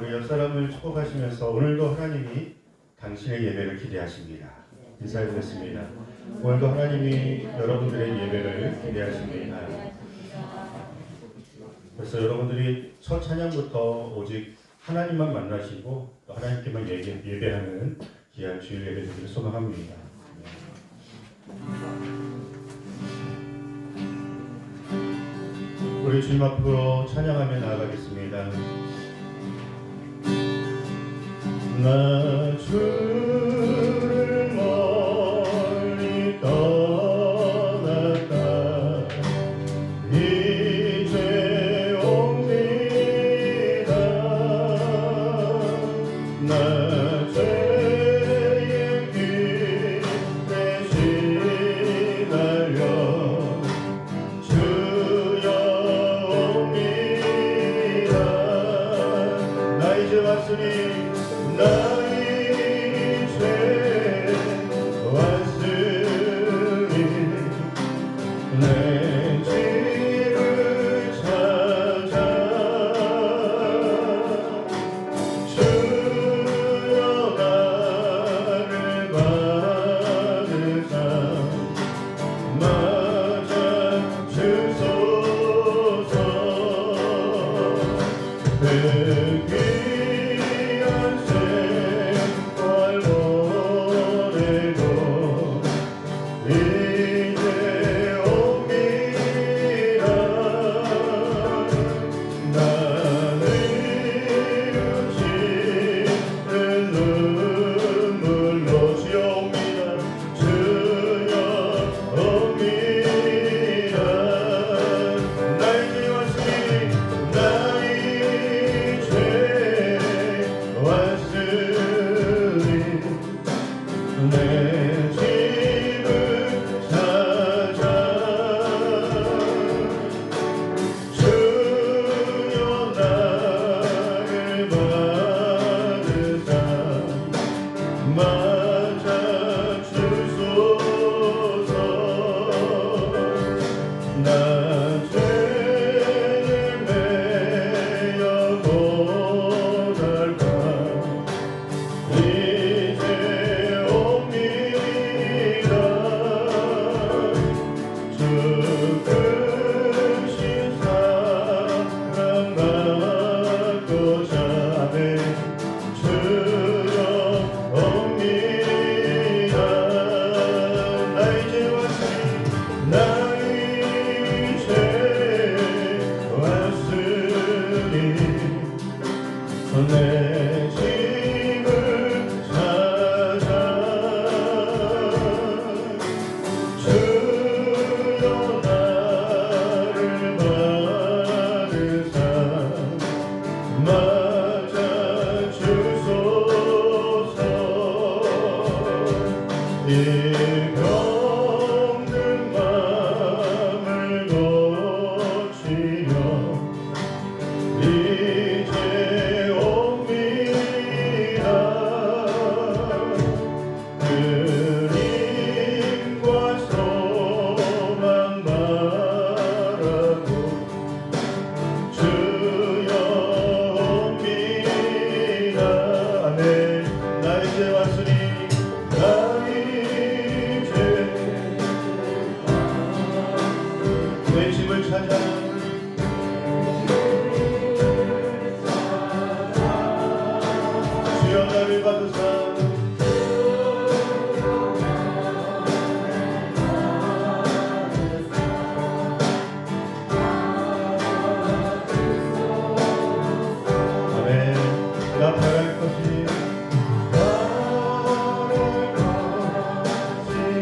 우리 옆 사람을 축복하시면서 오늘도 하나님이 당신의 예배를 기대하십니다. 인사드렸습니다. 오늘도 하나님이 여러분들의 예배를 기대하십니다. 그래서 여러분들이 첫 찬양부터 오직 하나님만 만나시고 또 하나님께만 예배하는 귀한 주일 예배 되기를 소망합니다. 우리 주님 앞으로 찬양하며 나아가겠습니다. 나 주를 멀리 떠났다 이제 옵니다. 나 죄의 길에 시달려 주여 옵니다. 나 이제 왔으니 나 이제 왔으니 내 집을 찾아 주여 나를 받으사 맞아 주소서. 그 귀한 생활 보내고 이제 옵니다. 나는 이웃이는 눈물로 주여 옵니다. 주여 옵니다. 나 이제 왔으니 나 이제 왔으니 내 집을 찾아 주여 나를 받으사 맞아 주소서. 나 죄에 매여 고달파 이제 옵니다. 주 크신 사랑 받고자 아멘. 주여 옵니다. 나 이제 왔으니 나 이제 왔으니 내 집을 찾아 주여 나를 받으사 맞아 주소서. 이 병든 맘을 고치려 이제 옵니다. 그림과 소망 바라고 주여 옵니다. 아멘. 나 이제 왔으니 나 이제 내 집을 찾아 주여 나를 받으사 아멘. 나 바랄 것이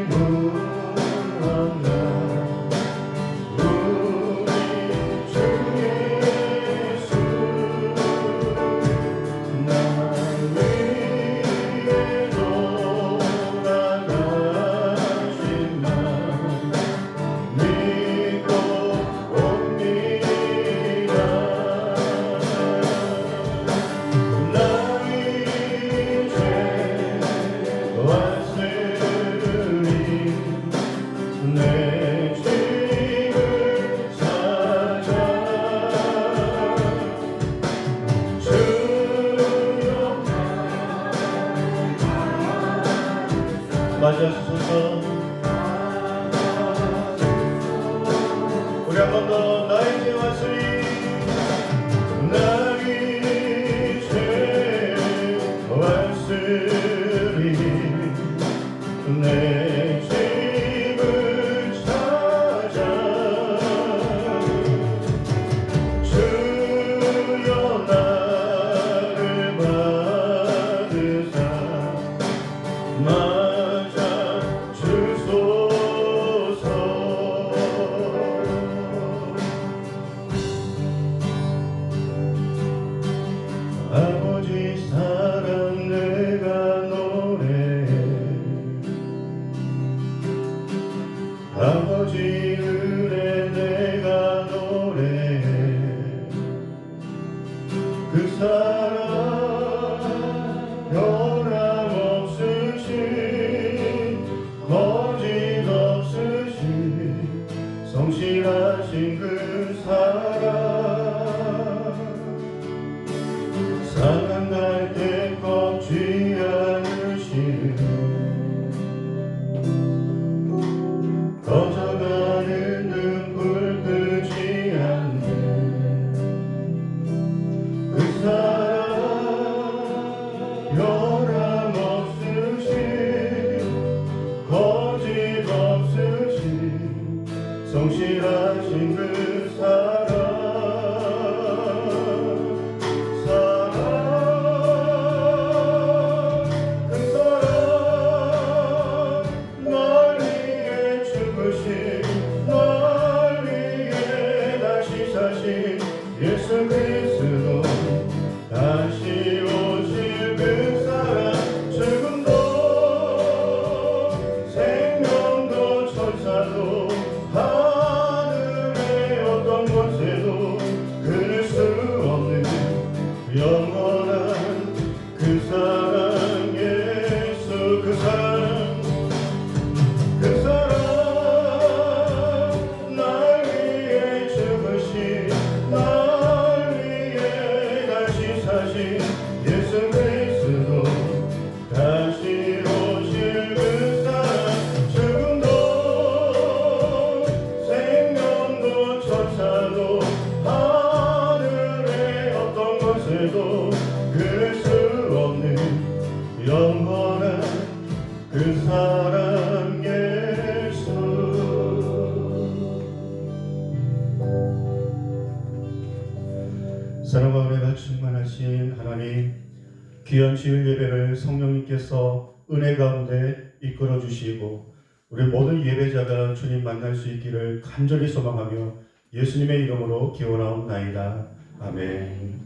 무엇나 우리 주 예수 나 위에 돌아가신 나 믿고 옵니다. 나 맞아주소서. 우리 한 번 더 나에게 왔으니 나에게 왔으니 내 집을 찾아 주여 나를 받으사 맞아 주소서. 아버지 사랑 내가 노래해 아버지 은혜 내가 노래해 그 사랑 변함없으신 거짓없으신 성실하신 그 사랑 사랑할 때 꺾지 않으신 꺼져가는 등불 끄지 않는 그 사랑 변함없으신 거짓없으신 성실하신 그 사랑 예수 그리스도 다시 오실 그 사랑 죽음도 생명도 천사도 하늘의 어떤 곳에도 끊을 수 없는 영원한 그 사랑 예수 그 사랑 날 위해 죽으신 날 위해 다시 사신 예수 그리스도 다시 오실 그 사랑 죽음도 생명도 천사도 하늘의 어떤 곳에도 끊을 수 없는 영원한 그 사랑 예수. 사랑과 은혜가 충만하신 하나님, 귀한 주일 예배를 성령님께서 은혜 가운데 이끌어 주시고 우리 모든 예배자가 주님 만날 수 있기를 간절히 소망하며 예수님의 이름으로 기원하옵나이다. 아멘.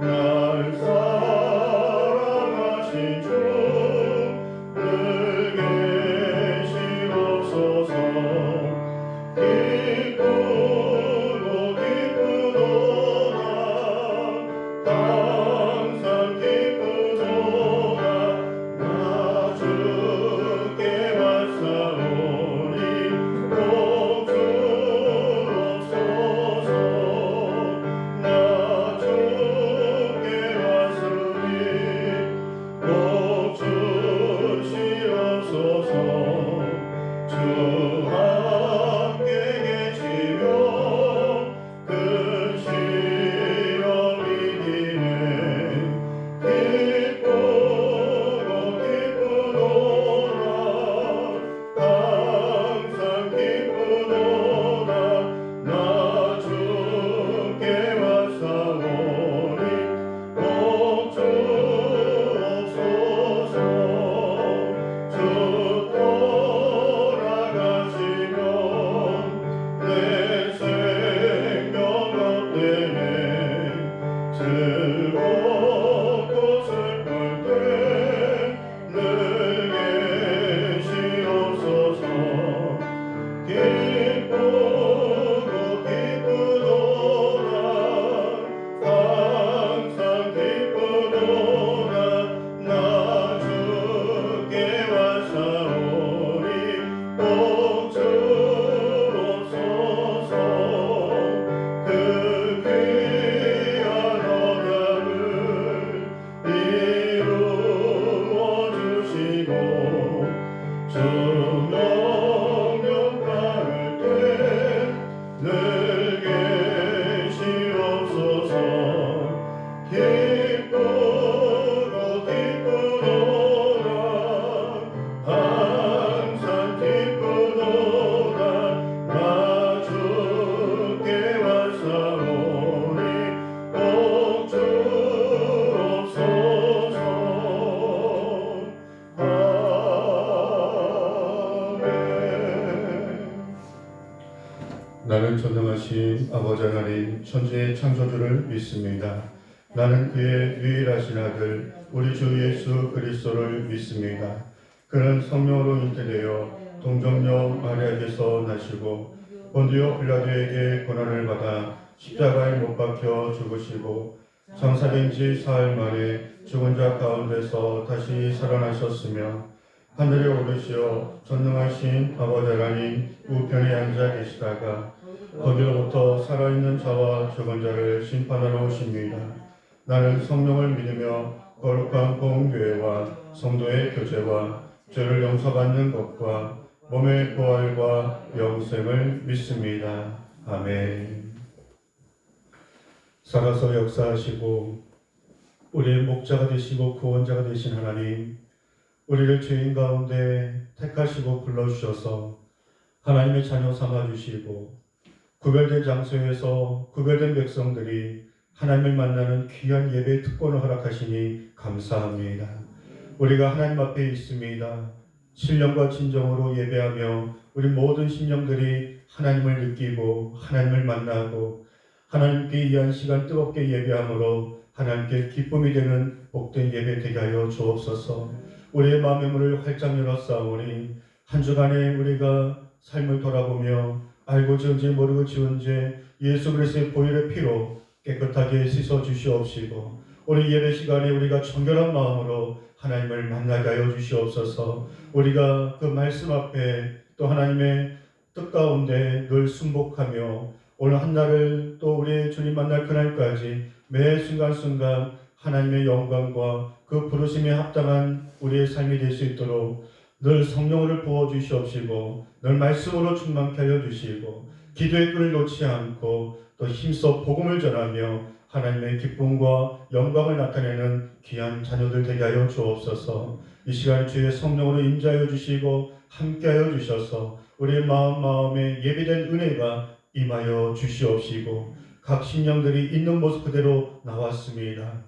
날 사랑하신 주 명령 따를 때 늘 계시옵소서. 기쁘고 기쁘도다 항상 기쁘도다 나 주께 왔사오니 꼭 주옵소서. 나는 전능하신 아버지 하나님 천지의 창조주를 믿습니다. 나는 그의 유일하신 아들 우리 주 예수 그리스도를 믿습니다. 그는 성령으로 잉태되어 동정녀 마리아에게서 나시고 본디오 빌라도에게 고난을 받아 십자가에 못 박혀 죽으시고 장사된 지 사흘 만에 죽은 자 가운데서 다시 살아나셨으며 하늘에 오르시어 전능하신 아버지 하나님 우편에 앉아 계시다가 거기로부터 살아있는 자와 죽은 자를 심판하러 오십니다. 나는 성령을 믿으며 거룩한 공교회와 성도의 교제와 죄를 용서받는 것과 몸의 부활과 영생을 믿습니다. 아멘. 살아서 역사하시고 우리의 목자가 되시고 구원자가 되신 하나님, 우리를 죄인 가운데 택하시고 불러주셔서 하나님의 자녀 삼아주시고 구별된 장소에서 구별된 백성들이 하나님을 만나는 귀한 예배의 특권을 허락하시니 감사합니다. 우리가 하나님 앞에 있습니다. 신령과 진정으로 예배하며 우리 모든 심령들이 하나님을 느끼고 하나님을 만나고 하나님께 이한 시간 뜨겁게 예배함으로 하나님께 기쁨이 되는 복된 예배 되게 하여 주옵소서. 우리의 마음의 문을 활짝 열었사오니 한 주간에 우리가 삶을 돌아보며 알고 지은 죄 모르고 지은 죄 예수 그리스도의 보혈의 피로 깨끗하게 씻어 주시옵시고 오늘 예배 시간에 우리가 정결한 마음으로 하나님을 만나게 하여 주시옵소서. 우리가 그 말씀 앞에 또 하나님의 뜻 가운데 늘 순복하며 오늘 한 날을 또 우리 주님 만날 그날까지 매 순간순간 하나님의 영광과 그 부르심에 합당한 우리의 삶이 될 수 있도록 늘 성령을 부어주시옵시고 늘 말씀으로 충만케 하여 주시고 기도의 끈을 놓지 않고 또 힘써 복음을 전하며 하나님의 기쁨과 영광을 나타내는 귀한 자녀들 되게 하여 주옵소서. 이 시간에 주의 성령으로 임재하여 주시고 함께하여 주셔서 우리의 마음에 예비된 은혜가 임하여 주시옵시고 각 심령들이 있는 모습 그대로 나왔습니다.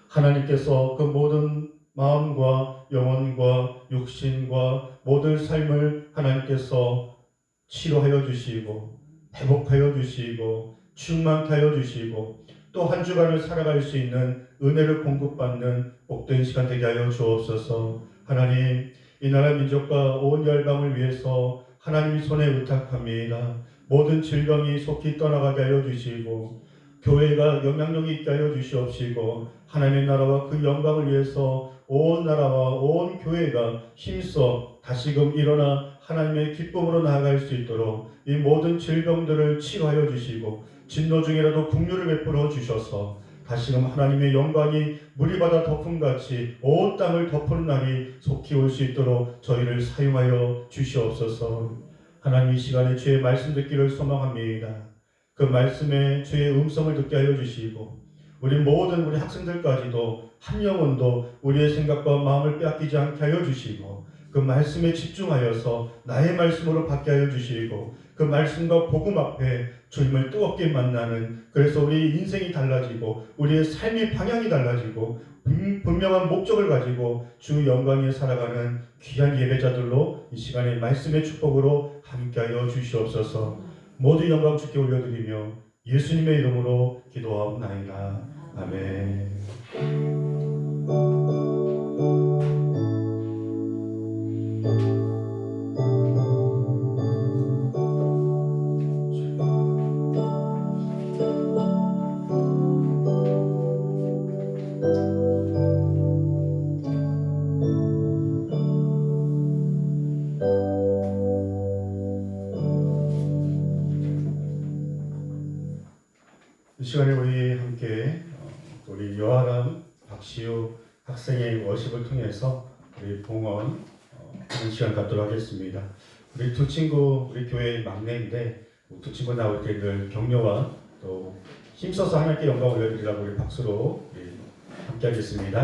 하나님께서 그 모든 마음과 영혼과 육신과 모든 삶을 하나님께서 치료하여 주시고 회복하여 주시고 충만케 하여 주시고 또 한 주간을 살아갈 수 있는 은혜를 공급받는 복된 시간 되게 하여 주옵소서. 하나님, 이 나라 민족과 온 열방을 위해서 하나님의 손에 의탁합니다. 모든 질병이 속히 떠나가게 하여 주시고 교회가 영향력이 있게 하여 주시옵시고 하나님의 나라와 그 영광을 위해서 온 나라와 온 교회가 힘써 다시금 일어나 하나님의 기쁨으로 나아갈 수 있도록 이 모든 질병들을 치료하여 주시고 진노 중이라도 긍휼을 베풀어 주셔서 다시금 하나님의 영광이 물이 바다 덮음같이 온 땅을 덮은 날이 속히 올 수 있도록 저희를 사용하여 주시옵소서. 하나님 이 시간에 주의 말씀 듣기를 소망합니다. 그 말씀에 주의 음성을 듣게 하여 주시고 우리 모든 우리 학생들까지도 한 영혼도 우리의 생각과 마음을 빼앗기지 않게 하여 주시고 그 말씀에 집중하여서 나의 말씀으로 받게 하여 주시고 그 말씀과 복음 앞에 주님을 뜨겁게 만나는 그래서 우리 인생이 달라지고 우리의 삶의 방향이 달라지고 분명한 목적을 가지고 주 영광에 살아가는 귀한 예배자들로 이 시간에 말씀의 축복으로 함께하여 주시옵소서. 모든 영광 주께 올려드리며 예수님의 이름으로 기도하옵나이다. 아멘. 이 시간에 우리 함께 우리 여아람 박시우 학생의 워십을 통해서 우리 봉헌 하는 시간 갖도록 하겠습니다. 우리 두 친구, 우리 교회의 막내인데 두 친구 나올 때 늘 격려와 또 힘써서 하나님께 영광 올려드리라고 우리 박수로 함께 하겠습니다.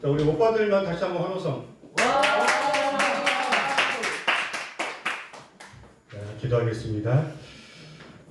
자, 우리 오빠들만 다시 한번 환호성. 자, 기도하겠습니다.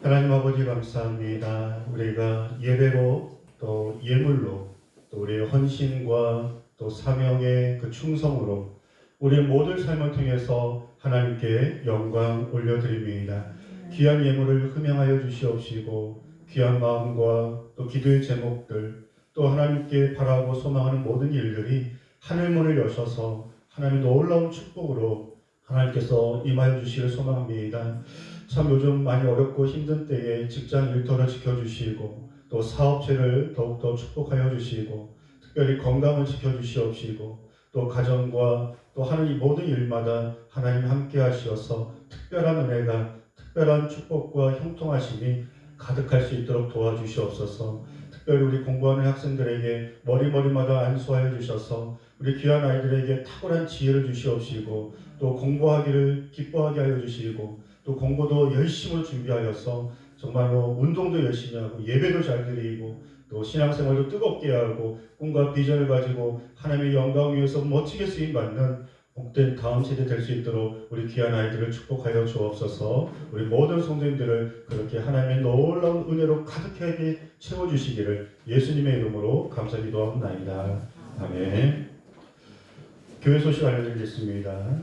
하나님 아버지 감사합니다. 우리가 예배로 또 예물로 또 우리의 헌신과 또 사명의 그 충성으로 우리의 모든 삶을 통해서 하나님께 영광 올려드립니다. 귀한 예물을 흠양하여 주시옵시고 귀한 마음과 또 기도의 제목들 또 하나님께 바라고 소망하는 모든 일들이 하늘문을 여셔서 하나님의 놀라운 축복으로 하나님께서 임하여 주시기를 소망합니다. 참 요즘 많이 어렵고 힘든 때에 직장 일터를 지켜주시고 또 사업체를 더욱더 축복하여 주시고 특별히 건강을 지켜주시옵시고 또 가정과 또 하는 이 모든 일마다 하나님 함께 하시어서 특별한 은혜가 특별한 축복과 형통하심이 가득할 수 있도록 도와주시옵소서. 특별히 우리 공부하는 학생들에게 머리마다 안수하여 주셔서 우리 귀한 아이들에게 탁월한 지혜를 주시옵시고 또 공부하기를 기뻐하게 하여 주시고 또 공부도 열심으로 준비하여서 정말로 운동도 열심히 하고 예배도 잘 드리고 또 신앙생활도 뜨겁게 하고 꿈과 비전을 가지고 하나님의 영광 위에서 멋지게 쓰임받는 복된 다음 세대 될 수 있도록 우리 귀한 아이들을 축복하여 주옵소서. 우리 모든 성도님들을 그렇게 하나님의 놀라운 은혜로 가득하게 채워주시기를 예수님의 이름으로 감사 기도하옵나이다. 아멘. 교회 소식 알려드리겠습니다.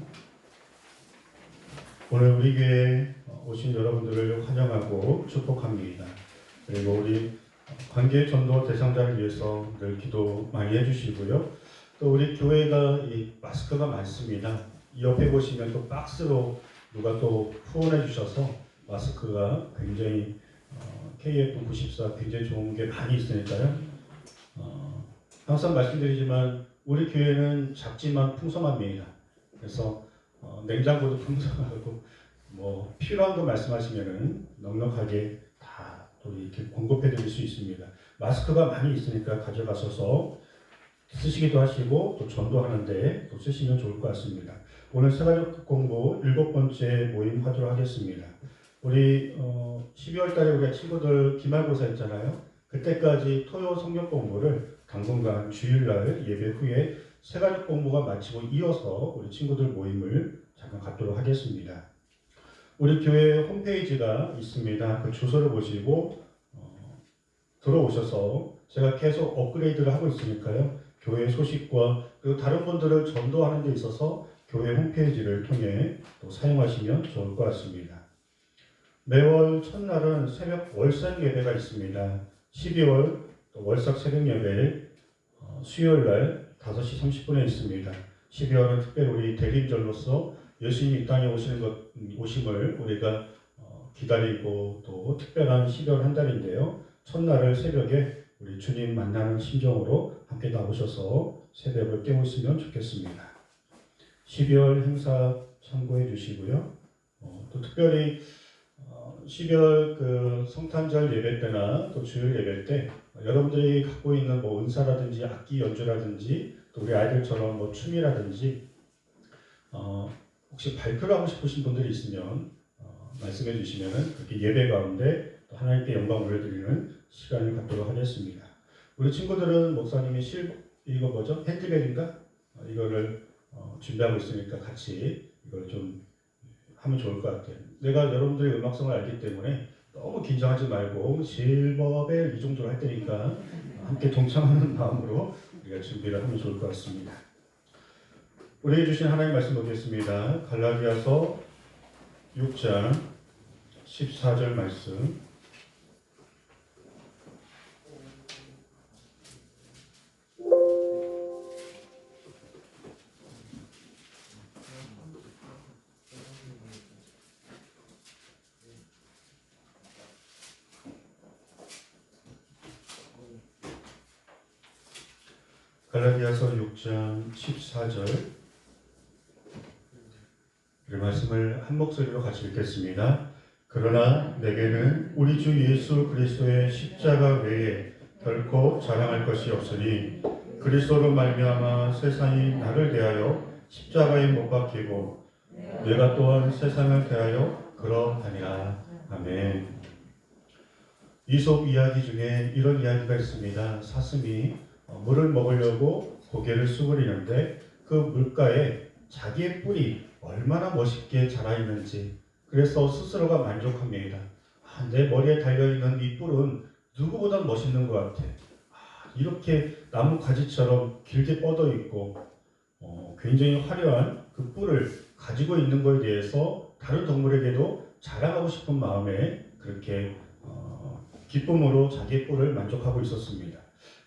오늘 우리 교회에 오신 여러분들을 환영하고 축복합니다. 그리고 우리 관계 전도 대상자를 위해서 늘 기도 많이 해주시고요. 또 우리 교회가 이 마스크가 많습니다. 이 옆에 보시면 또 박스로 누가 또 후원해 주셔서 마스크가 굉장히 KF94 굉장히 좋은 게 많이 있으니까요. 항상 말씀드리지만 우리 교회는 작지만 풍성합니다. 그래서 냉장고도 풍성하고 뭐 필요한 거 말씀하시면은 넉넉하게 다 또 이렇게 공급해 드릴 수 있습니다. 마스크가 많이 있으니까 가져가셔서 쓰시기도 하시고 또 전도하는데 또 쓰시면 좋을 것 같습니다. 오늘 새가족 공부 7번째 모임 하도록 하겠습니다. 우리 12월 달에 우리 친구들 기말고사 했잖아요. 그때까지 토요 성경 공부를 당분간 주일날 예배 후에 새가족 공부가 마치고 이어서 우리 친구들 모임을 잠깐 갖도록 하겠습니다. 우리 교회 홈페이지가 있습니다. 그 주소를 보시고 들어오셔서 제가 계속 업그레이드를 하고 있으니까요. 교회 소식과 그리고 다른 분들을 전도하는 데 있어서 교회 홈페이지를 통해 또 사용하시면 좋을 것 같습니다. 매월 첫날은 새벽 월상 예배가 있습니다. 12월 월삭 새벽 예배 수요일날 5시 30분에 있습니다. 12월은 특별히 우리 대림절로서 예수님이 이 땅에 오심을 우리가 기다리고 또 특별한 12월 한 달인데요. 첫날을 새벽에 우리 주님 만나는 심정으로 함께 나오셔서 새벽을 깨우시면 좋겠습니다. 12월 행사 참고해 주시고요. 또 특별히 12월 그 성탄절 예배 때나 또 주일 예배 때 여러분들이 갖고 있는 뭐 은사라든지 악기 연주라든지 또 우리 아이들처럼 뭐 춤이라든지 혹시 발표를 하고 싶으신 분들이 있으면 말씀해 주시면은 그렇게 예배 가운데 또 하나님께 영광 올려드리는 시간을 갖도록 하겠습니다. 우리 친구들은 목사님이 이거 뭐죠? 핸드벨인가? 이거를 준비하고 있으니까 같이 이걸 좀 하면 좋을 것 같아요. 내가 여러분들의 음악성을 알기 때문에 너무 긴장하지 말고 실버벨 이 정도로 할 테니까 함께 동참하는 마음으로 우리가 준비를 하면 좋을 것 같습니다. 우리에게 주신 하나님 말씀 보겠습니다. 갈라디아서 6장 14절 말씀. 갈라디아서 6장 14절 그 말씀을 한 목소리로 같이 읽겠습니다. 그러나 내게는 우리 주 예수 그리스도의 십자가 외에 결코 자랑할 것이 없으니 그리스도로 말미암아 세상이 나를 대하여 십자가에 못 박히고 내가 또한 세상을 대하여 그러하니라. 아멘. 이솝 이야기 중에 이런 이야기가 있습니다. 사슴이 물을 먹으려고 고개를 수그리는데 그 물가에 자기의 뿔이 얼마나 멋있게 자라있는지 그래서 스스로가 만족합니다. 내 머리에 달려있는 이 뿔은 누구보다 멋있는 것 같아. 이렇게 나무 가지처럼 길게 뻗어 있고 굉장히 화려한 그 뿔을 가지고 있는 것에 대해서 다른 동물에게도 자랑하고 싶은 마음에 그렇게 기쁨으로 자기의 뿔을 만족하고 있었습니다.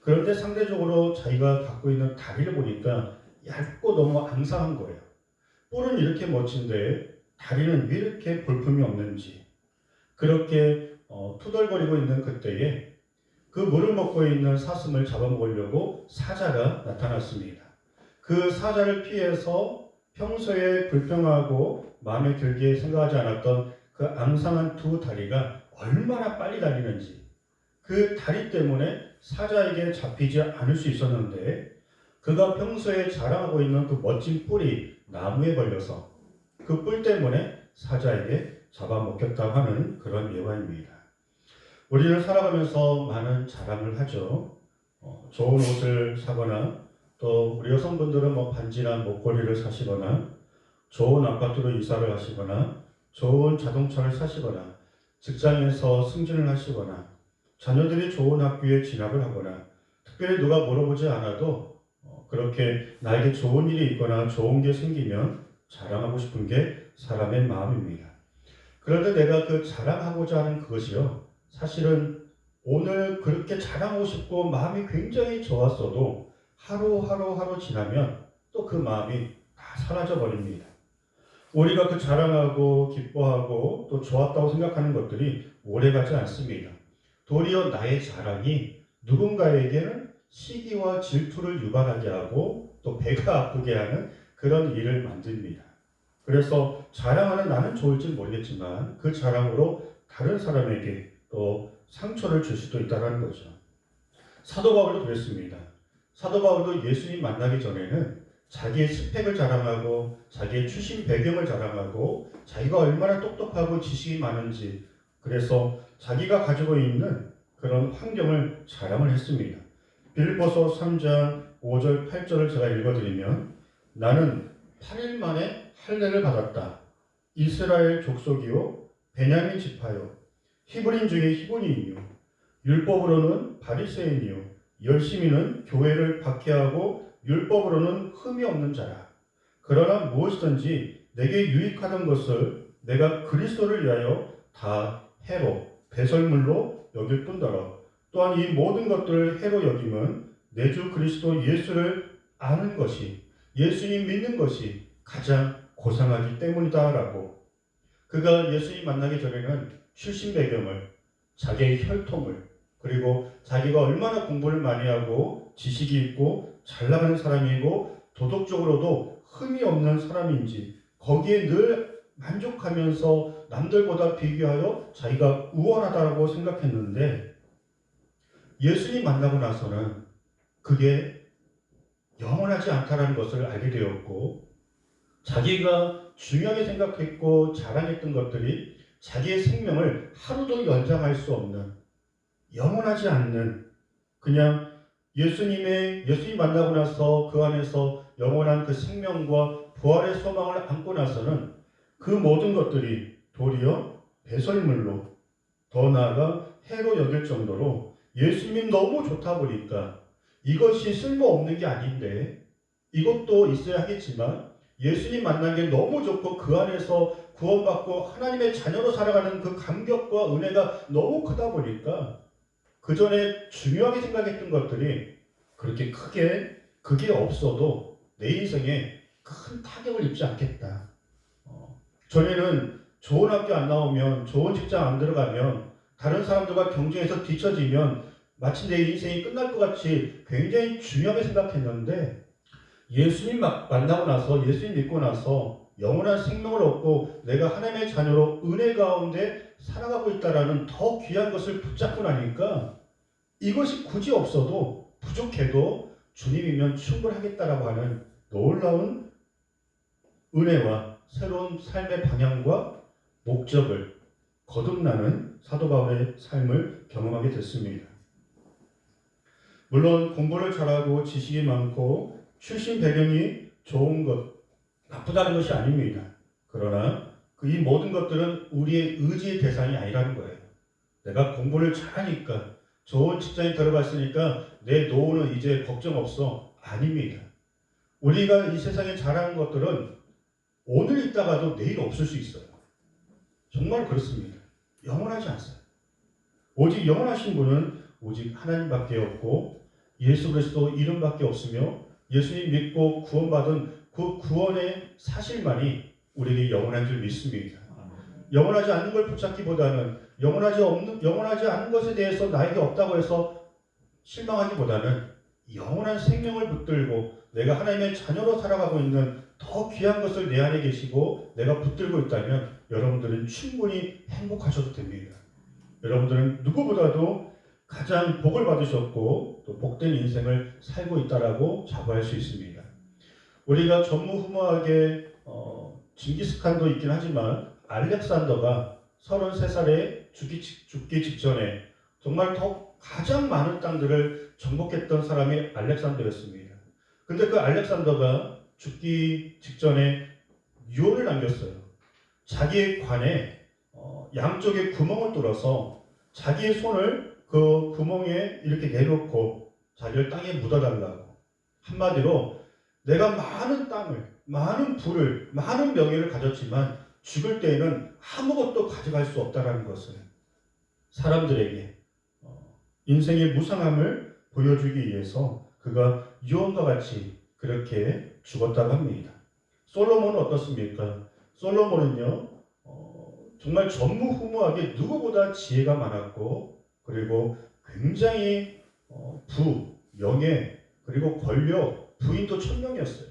그런데 상대적으로 자기가 갖고 있는 다리를 보니까 얇고 너무 앙상한 거예요. 뿔은 이렇게 멋진데 다리는 왜 이렇게 볼품이 없는지 그렇게 투덜거리고 있는 그때에 그 물을 먹고 있는 사슴을 잡아먹으려고 사자가 나타났습니다. 그 사자를 피해서 평소에 불평하고 마음에 들게 생각하지 않았던 그 앙상한 두 다리가 얼마나 빨리 달리는지, 그 다리 때문에 사자에게 잡히지 않을 수 있었는데 그가 평소에 자랑하고 있는 그 멋진 뿔이 나무에 걸려서 그 뿔 때문에 사자에게 잡아먹혔다고 하는 그런 예화입니다. 우리는 살아가면서 많은 자랑을 하죠. 좋은 옷을 사거나 또 우리 여성분들은 반지나 목걸이를 사시거나 좋은 아파트로 이사를 하시거나 좋은 자동차를 사시거나 직장에서 승진을 하시거나 자녀들이 좋은 학교에 진학을 하거나 특별히 누가 물어보지 않아도 그렇게 나에게 좋은 일이 있거나 좋은 게 생기면 자랑하고 싶은 게 사람의 마음입니다. 그런데 내가 그 자랑하고자 하는 그것이요, 사실은 오늘 그렇게 자랑하고 싶고 마음이 굉장히 좋았어도 하루 지나면 또 그 마음이 다 사라져 버립니다. 우리가 그 자랑하고 기뻐하고 또 좋았다고 생각하는 것들이 오래가지 않습니다. 도리어 나의 자랑이 누군가에게는 시기와 질투를 유발하게 하고 또 배가 아프게 하는 그런 일을 만듭니다. 그래서 자랑하는 나는 좋을지 모르겠지만 그 자랑으로 다른 사람에게 또 상처를 줄 수도 있다는 거죠. 사도 바울도 그랬습니다. 사도 바울도 예수님 만나기 전에는 자기의 스펙을 자랑하고 자기의 출신 배경을 자랑하고 자기가 얼마나 똑똑하고 지식이 많은지, 그래서 자기가 가지고 있는 그런 환경을 자랑을 했습니다. 빌립보서 3장 5절 8절을 제가 읽어드리면, 나는 8일 만에 할례를 받았다. 이스라엘 족속이요 베냐민 지파요 히브리인 중에 히브리인이요 율법으로는 바리새인이요 열심히는 교회를 박해하고 율법으로는 흠이 없는 자라. 그러나 무엇이든지 내게 유익하던 것을 내가 그리스도를 위하여 다 해로 배설물로 여길 뿐더러 또한 이 모든 것들을 해로 여김은 내 주 그리스도 예수를 아는 것이, 예수님 믿는 것이 가장 고상하기 때문이다라고. 그가 예수님 만나기 전에는 출신 배경을, 자기의 혈통을, 그리고 자기가 얼마나 공부를 많이 하고 지식이 있고 잘 나가는 사람이고 도덕적으로도 흠이 없는 사람인지 거기에 늘 만족하면서 남들보다 비교하여 자기가 우월하다고 생각했는데, 예수님 만나고 나서는 그게 영원하지 않다는 것을 알게 되었고, 자기가 중요하게 생각했고 자랑했던 것들이 자기의 생명을 하루도 연장할 수 없는, 영원하지 않는, 그냥 예수님 만나고 나서 그 안에서 영원한 그 생명과 부활의 소망을 안고 나서는 그 모든 것들이 도리어 배설물로, 더 나아가 해로 여길 정도로 예수님 너무 좋다 보니까 이것이 쓸모없는 게 아닌데 이것도 있어야 하겠지만 예수님 만난 게 너무 좋고 그 안에서 구원받고 하나님의 자녀로 살아가는 그 감격과 은혜가 너무 크다 보니까 그 전에 중요하게 생각했던 것들이 그렇게 크게 그게 없어도 내 인생에 큰 타격을 입지 않겠다. 전에는 좋은 학교 안 나오면, 좋은 직장 안 들어가면, 다른 사람들과 경쟁해서 뒤처지면 마치 내 인생이 끝날 것 같이 굉장히 중요하게 생각했는데, 예수님 만나고 나서, 예수님 믿고 나서 영원한 생명을 얻고 내가 하나님의 자녀로 은혜 가운데 살아가고 있다라는 더 귀한 것을 붙잡고 나니까 이것이 굳이 없어도 부족해도 주님이면 충분하겠다라고 하는 놀라운 은혜와 새로운 삶의 방향과 목적을 거듭나는 사도 바울의 삶을 경험하게 됐습니다. 물론 공부를 잘하고 지식이 많고 출신 배경이 좋은 것, 나쁘다는 것이 아닙니다. 그러나 이 모든 것들은 우리의 의지의 대상이 아니라는 거예요. 내가 공부를 잘하니까, 좋은 직장에 들어갔으니까 내 노후는 이제 걱정 없어. 아닙니다. 우리가 이 세상에 잘하는 것들은 오늘 있다가도 내일 없을 수 있어요. 정말 그렇습니다. 영원하지 않아요. 오직 영원하신 분은 오직 하나님밖에 없고 예수 그리스도 이름밖에 없으며 예수님 믿고 구원받은 그 구원의 사실만이 우리에게 영원한 줄 믿습니다. 영원하지 않는 걸 붙잡기보다는 영원하지 않은 것에 대해서 나에게 없다고 해서 실망하기보다는 영원한 생명을 붙들고 내가 하나님의 자녀로 살아가고 있는 더 귀한 것을 내 안에 계시고 내가 붙들고 있다면 여러분들은 충분히 행복하셔도 됩니다. 여러분들은 누구보다도 가장 복을 받으셨고 또 복된 인생을 살고 있다라고 자부할 수 있습니다. 우리가 전무후무하게 징기스칸도 있긴 하지만 알렉산더가 33살에 죽기 직전에 정말 더 가장 많은 땅들을 정복했던 사람이 알렉산더였습니다. 근데 그 알렉산더가 죽기 직전에 유언을 남겼어요. 자기의 관에 양쪽에 구멍을 뚫어서 자기의 손을 그 구멍에 이렇게 내놓고 자기를 땅에 묻어달라고. 한마디로 내가 많은 땅을, 많은 부를, 많은 명예를 가졌지만 죽을 때에는 아무것도 가져갈 수 없다는 것을 사람들에게 인생의 무상함을 보여주기 위해서 그가 유언과 같이 그렇게 죽었다고 합니다. 솔로몬은 어떻습니까? 솔로몬은요 정말 전무후무하게 누구보다 지혜가 많았고 그리고 굉장히 명예 그리고 권력, 부인도 1000명이었어요.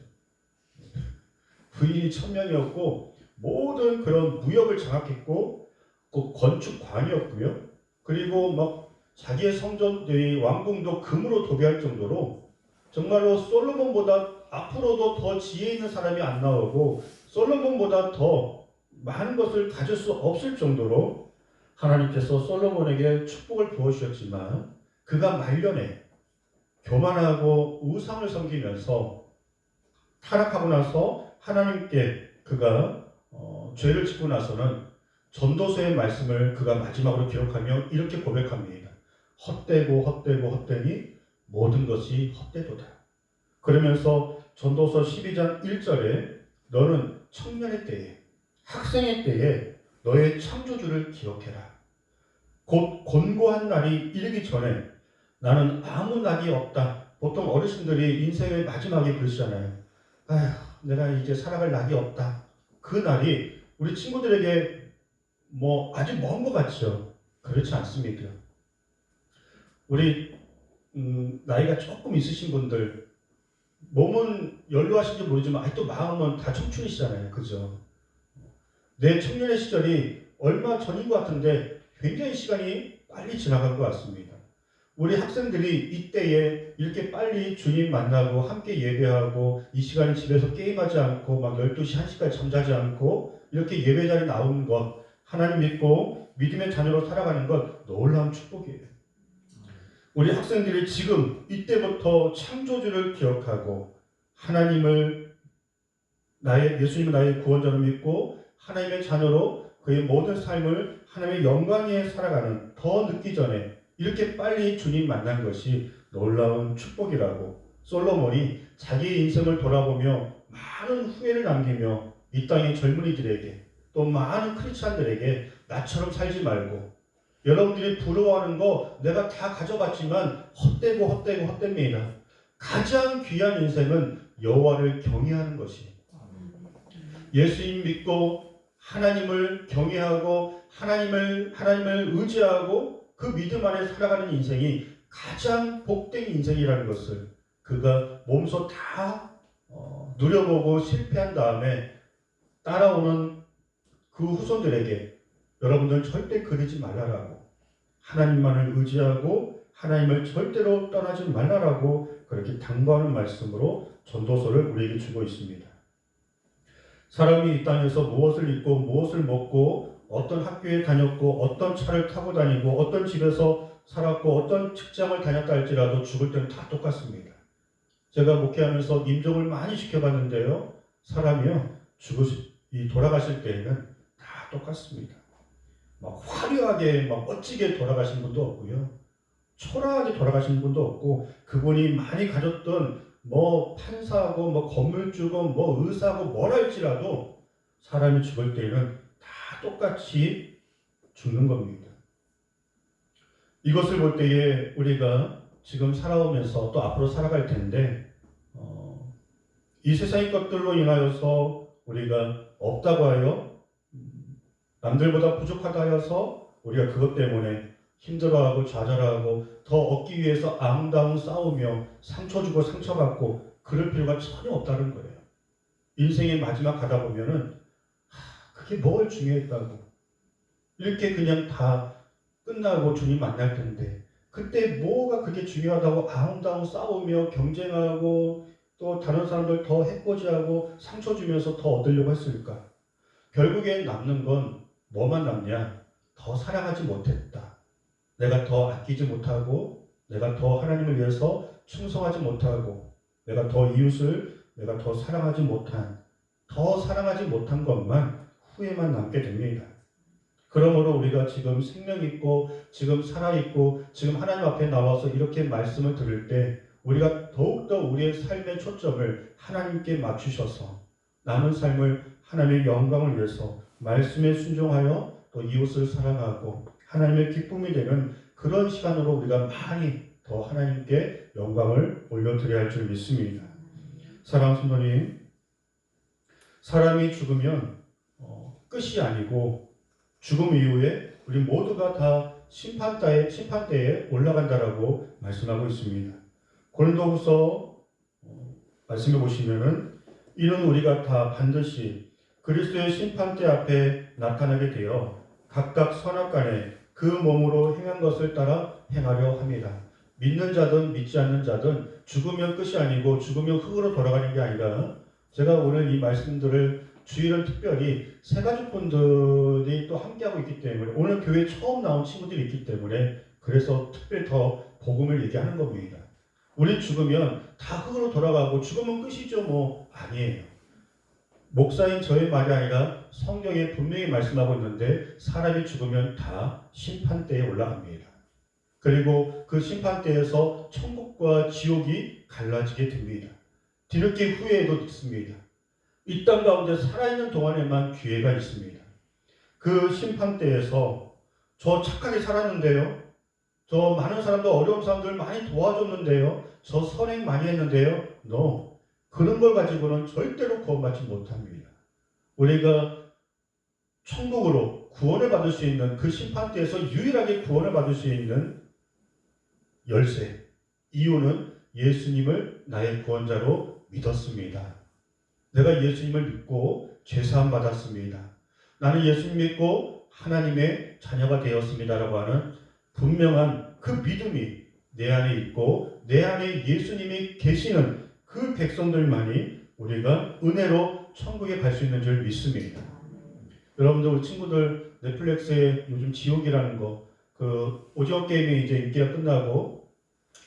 부인이 1000명이었고 모든 그런 무역을 장악했고 그 건축관이었고요. 그리고 막 자기의 성전의 왕궁도 금으로 도배할 정도로 정말로 솔로몬보다 앞으로도 더 지혜 있는 사람이 안 나오고 솔로몬보다 더 많은 것을 가질 수 없을 정도로 하나님께서 솔로몬에게 축복을 부어주셨지만 그가 말년에 교만하고 우상을 섬기면서 타락하고 나서 하나님께 그가 죄를 짓고 나서는 전도서의 말씀을 그가 마지막으로 기록하며 이렇게 고백합니다. 헛되고 헛되고 헛되니 모든 것이 헛되도다. 그러면서 전도서 12장 1절에 너는 청년의 때에 학생의 때에 너의 창조주를 기억해라. 곧 곤고한 날이 이르기 전에 나는 아무 낙이 없다. 보통 어르신들이 인생의 마지막에 그러시잖아요. 아휴, 내가 이제 살아갈 낙이 없다. 그 날이 우리 친구들에게 아주 먼 것 같죠. 그렇지 않습니다. 우리 나이가 조금 있으신 분들 몸은 연로하신지 모르지만 아직도 마음은 다 청춘이시잖아요. 그죠? 내 청년의 시절이 얼마 전인 것 같은데 굉장히 시간이 빨리 지나간 것 같습니다. 우리 학생들이 이때에 이렇게 빨리 주님 만나고 함께 예배하고 이 시간에 집에서 게임하지 않고 막 12시, 1시까지 잠자지 않고 이렇게 예배 자리에 나오는 것 하나님 믿고 믿음의 자녀로 살아가는 것 놀라운 축복이에요. 우리 학생들이 지금 이때부터 창조주를 기억하고 예수님을 나의 구원자로 믿고 하나님의 자녀로 그의 모든 삶을 하나님의 영광 위에 살아가는 더 늦기 전에 이렇게 빨리 주님 만난 것이 놀라운 축복이라고 솔로몬이 자기 인생을 돌아보며 많은 후회를 남기며 이 땅의 젊은이들에게 또 많은 크리스찬들에게 나처럼 살지 말고 여러분들이 부러워하는 거 내가 다 가져갔지만 헛되고 헛되고 헛됩니다. 가장 귀한 인생은 여호와를 경외하는 것이 예수님 믿고 하나님을 경외하고 하나님을 의지하고 그 믿음 안에 살아가는 인생이 가장 복된 인생이라는 것을 그가 몸소 다 누려보고 실패한 다음에 따라오는 그 후손들에게 여러분들 절대 그러지 말라라고 하나님만을 의지하고 하나님을 절대로 떠나지 말라라고 그렇게 당부하는 말씀으로 전도서를 우리에게 주고 있습니다. 사람이 이 땅에서 무엇을 입고 무엇을 먹고 어떤 학교에 다녔고 어떤 차를 타고 다니고 어떤 집에서 살았고 어떤 직장을 다녔다 할지라도 죽을 때는 다 똑같습니다. 제가 목회하면서 임종을 많이 지켜봤는데요. 사람이요 돌아가실 때에는 다 똑같습니다. 막 화려하게 막 멋지게 돌아가신 분도 없고요. 초라하게 돌아가신 분도 없고 그분이 많이 가졌던 판사고 건물주고 의사고 뭘 할지라도 사람이 죽을 때에는 다 똑같이 죽는 겁니다. 이것을 볼 때에 우리가 지금 살아오면서 또 앞으로 살아갈 텐데 이 세상의 것들로 인하여서 우리가 없다고 하여 남들보다 부족하다 하여서 우리가 그것 때문에 힘들어하고 좌절하고 더 얻기 위해서 앙다웅 싸우며 상처 주고 상처받고 그럴 필요가 전혀 없다는 거예요. 인생의 마지막 가다 보면은 그게 뭘 중요했다고 이렇게 그냥 다 끝나고 주님 만날 텐데 그때 뭐가 그게 중요하다고 아웅다웅 싸우며 경쟁하고 또 다른 사람들 더 해코지하고 상처 주면서 더 얻으려고 했을까? 결국엔 남는 건 뭐만 남냐? 더 사랑하지 못했다. 내가 더 아끼지 못하고 내가 더 하나님을 위해서 충성하지 못하고 내가 더 이웃을 내가 더 사랑하지 못한 것만 후회만 남게 됩니다. 그러므로 우리가 지금 생명 있고 지금 살아있고 지금 하나님 앞에 나와서 이렇게 말씀을 들을 때 우리가 더욱더 우리의 삶의 초점을 하나님께 맞추셔서 남은 삶을 하나님의 영광을 위해서 말씀에 순종하여 또 이웃을 사랑하고 하나님의 기쁨이 되는 그런 시간으로 우리가 많이 더 하나님께 영광을 올려드려야 할 줄 믿습니다. 사랑하는 성도님, 사람이 죽으면 끝이 아니고 죽음 이후에 우리 모두가 다 심판대에 올라간다라고 말씀하고 있습니다. 고린도후서 말씀해 보시면은 이는 우리가 다 반드시 그리스도의 심판대 앞에 나타나게 되어 각각 선악간에 그 몸으로 행한 것을 따라 행하려 합니다. 믿는 자든 믿지 않는 자든 죽으면 끝이 아니고 죽으면 흙으로 돌아가는 게 아니라 제가 오늘 이 말씀들을 주일은 특별히 새가족분들이 또 함께하고 있기 때문에 오늘 교회에 처음 나온 친구들이 있기 때문에 그래서 특별히 더 복음을 얘기하는 겁니다. 우리 죽으면 다 흙으로 돌아가고 죽으면 끝이죠 뭐 아니에요. 목사인 저의 말이 아니라 성경에 분명히 말씀하고 있는데 사람이 죽으면 다 심판대에 올라갑니다. 그리고 그 심판대에서 천국과 지옥이 갈라지게 됩니다. 뒤늦게 후회도 있습니다. 이 땅 가운데 살아있는 동안에만 기회가 있습니다. 그 심판대에서 저 착하게 살았는데요. 저 많은 사람들 어려운 사람들 많이 도와줬는데요. 저 선행 많이 했는데요. No. 그런 걸 가지고는 절대로 구원받지 못합니다. 우리가 천국으로 구원을 받을 수 있는 그 심판대에서 유일하게 구원을 받을 수 있는 열쇠. 이유는 예수님을 나의 구원자로 믿었습니다. 내가 예수님을 믿고 죄사함 받았습니다. 나는 예수님 믿고 하나님의 자녀가 되었습니다라고 하는 분명한 그 믿음이 내 안에 있고 내 안에 예수님이 계시는 그 백성들만이 우리가 은혜로 천국에 갈 수 있는 줄 믿습니다. 여러분들 우리 친구들 넷플릭스에 요즘 지옥이라는 거 그 오징어 게임이 이제 인기가 끝나고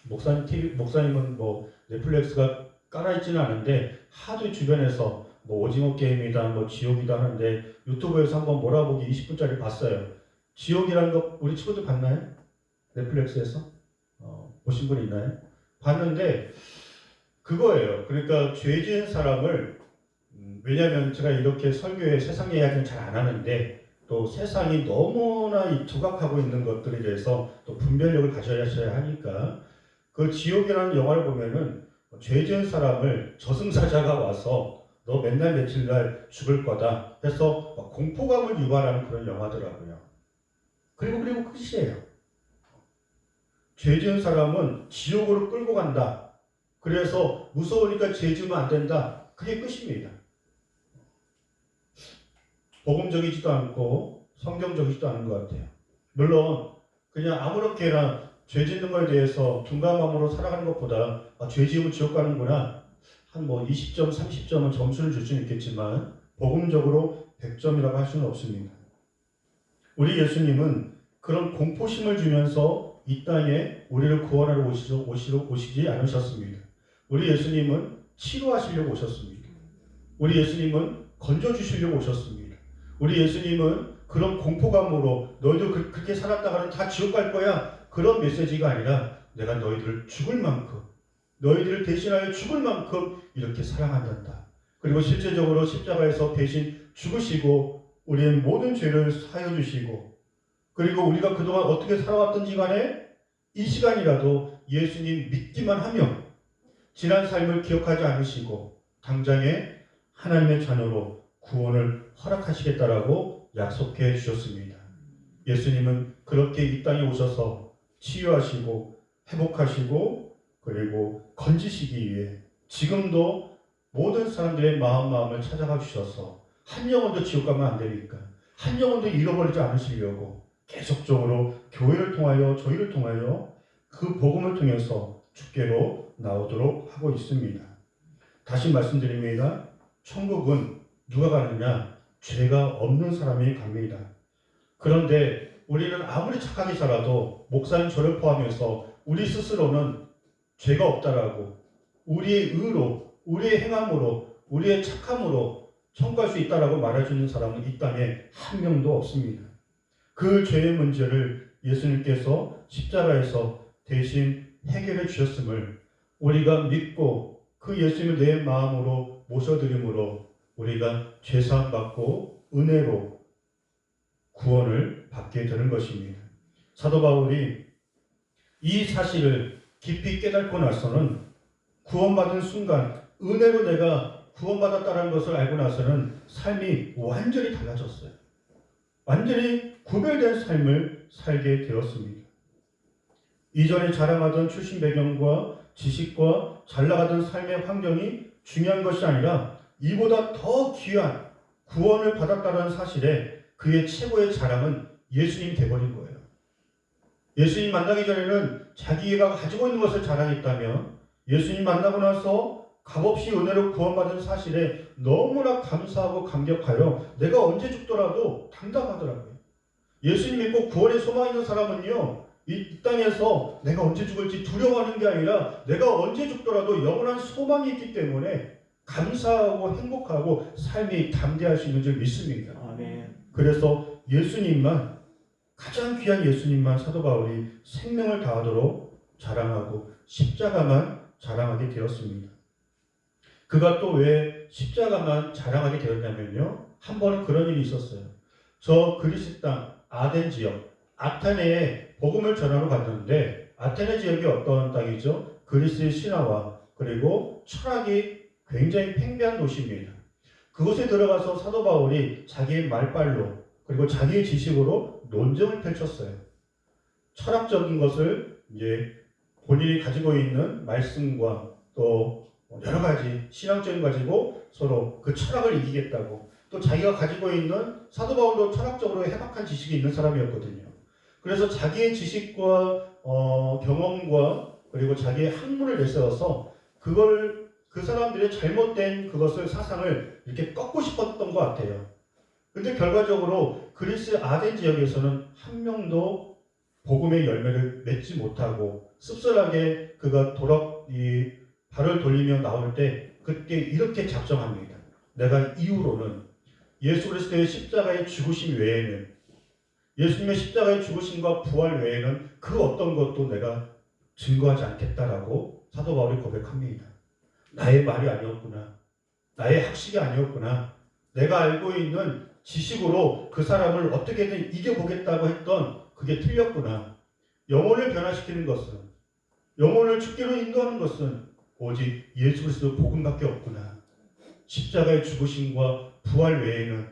목사님은 뭐 넷플릭스가 깔아있지는 않은데 하도 주변에서 뭐 오징어 게임이다 뭐 지옥이다 하는데 유튜브에서 한번 몰아보기 20분짜리 봤어요. 지옥이라는 거 우리 친구들 봤나요? 넷플릭스에서? 보신 분 있나요? 봤는데 그거예요. 그러니까 죄 지은 사람을 왜냐하면 제가 이렇게 설교에 세상 이야기는 잘 안 하는데 또 세상이 너무나 두각하고 있는 것들에 대해서 또 분별력을 가져야 하니까 그 지옥이라는 영화를 보면은 죄 지은 사람을 저승사자가 와서 너 맨날 며칠 날 죽을 거다 해서 공포감을 유발하는 그런 영화더라고요. 그리고 끝이에요. 죄 지은 사람은 지옥으로 끌고 간다. 그래서 무서우니까 죄 지으면 안 된다. 그게 끝입니다. 복음적이지도 않고 성경적이지도 않은 것 같아요. 물론 그냥 아무렇게나 죄 짓는 것에 대해서 둔감함으로 살아가는 것보다 죄 지으면 지옥 가는구나 한 뭐 20점, 30점은 점수를 줄 수는 있겠지만 복음적으로 100점이라고 할 수는 없습니다. 우리 예수님은 그런 공포심을 주면서 이 땅에 우리를 구원하러 오시지 않으셨습니다. 우리 예수님은 치료하시려고 오셨습니다. 우리 예수님은 건져주시려고 오셨습니다. 우리 예수님은 그런 공포감으로 너희도 그렇게 살았다가는 다 지옥 갈 거야 그런 메시지가 아니라 내가 너희들을 죽을 만큼 너희들을 대신하여 죽을 만큼 이렇게 사랑한단다. 그리고 실제적으로 십자가에서 대신 죽으시고 우리의 모든 죄를 사여 주시고 그리고 우리가 그동안 어떻게 살아왔던지 간에 이 시간이라도 예수님 믿기만 하면 지난 삶을 기억하지 않으시고 당장에 하나님의 자녀로 구원을 허락하시겠다라고 약속해 주셨습니다. 예수님은 그렇게 이 땅에 오셔서 치유하시고 회복하시고 그리고 건지시기 위해 지금도 모든 사람들의 마음을 찾아가 주셔서 한 영혼도 지옥 가면 안 되니까 한 영혼도 잃어버리지 않으시려고 계속적으로 교회를 통하여 저희를 통하여 그 복음을 통해서 주께로 나오도록 하고 있습니다. 다시 말씀드립니다. 천국은 누가 가느냐? 죄가 없는 사람이 갑니다. 그런데 우리는 아무리 착하게 살아도 목사님 저를 포함해서 우리 스스로는 죄가 없다라고 우리의 의로, 우리의 행함으로, 우리의 착함으로 천국할 수 있다라고 말해주는 사람은 이 땅에 한 명도 없습니다. 그 죄의 문제를 예수님께서 십자가에서 대신 해결해 주셨음을 우리가 믿고 그 예수님을 내 마음으로 모셔드림으로 우리가 죄사함 받고 은혜로 구원을 받게 되는 것입니다. 사도 바울이 이 사실을 깊이 깨닫고 나서는 구원받은 순간 은혜로 내가 구원받았다는 것을 알고 나서는 삶이 완전히 달라졌어요. 완전히 구별된 삶을 살게 되었습니다. 이전에 자랑하던 출신 배경과 지식과 잘나가던 삶의 환경이 중요한 것이 아니라 이보다 더 귀한 구원을 받았다는 사실에 그의 최고의 자랑은 예수님이 되어버린 거예요. 예수님 만나기 전에는 자기가 가지고 있는 것을 자랑했다면 예수님 만나고 나서 값없이 은혜로 구원받은 사실에 너무나 감사하고 감격하여 내가 언제 죽더라도 당당하더라고요. 예수님 믿고 구원의 소망 있는 사람은요, 이 땅에서 내가 언제 죽을지 두려워하는 게 아니라 내가 언제 죽더라도 영원한 소망이 있기 때문에 감사하고 행복하고 삶이 담대할 수 있는 줄 믿습니다. 아멘. 그래서 예수님만, 가장 귀한 예수님만 사도 바울이 생명을 다하도록 자랑하고 십자가만 자랑하게 되었습니다. 그가 또 왜 십자가만 자랑하게 되었냐면요, 한 번은 그런 일이 있었어요. 저 그리스 땅 아덴 지역 아테네에 복음을 전하러 갔는데, 아테네 지역이 어떤 땅이죠? 그리스의 신화와 그리고 철학이 굉장히 팽배한 도시입니다. 그곳에 들어가서 사도 바울이 자기의 말발로 그리고 자기의 지식으로 논쟁을 펼쳤어요. 철학적인 것을 이제 본인이 가지고 있는 말씀과 또 여러 가지 신앙적인 가지고 서로 그 철학을 이기겠다고, 또 자기가 가지고 있는, 사도 바울도 철학적으로 해박한 지식이 있는 사람이었거든요. 그래서 자기의 지식과 경험과 그리고 자기의 학문을 내세워서 그걸 그 사람들의 잘못된 그것을 사상을 이렇게 꺾고 싶었던 것 같아요. 근데 결과적으로 그리스 아덴 지역에서는 한 명도 복음의 열매를 맺지 못하고 씁쓸하게 그가 이 발을 돌리며 나올 때 그때 이렇게 작정합니다. 내가 이후로는 예수 그리스도의 십자가의 죽으심 외에는, 예수님의 십자가의 죽으심과 부활 외에는 그 어떤 것도 내가 증거하지 않겠다라고 사도 바울이 고백합니다. 나의 말이 아니었구나. 나의 학식이 아니었구나. 내가 알고 있는 지식으로 그 사람을 어떻게든 이겨보겠다고 했던 그게 틀렸구나. 영혼을 변화시키는 것은, 영혼을 죽기로 인도하는 것은 오직 예수 그리스도 복음밖에 없구나. 십자가의 죽으심과 부활 외에는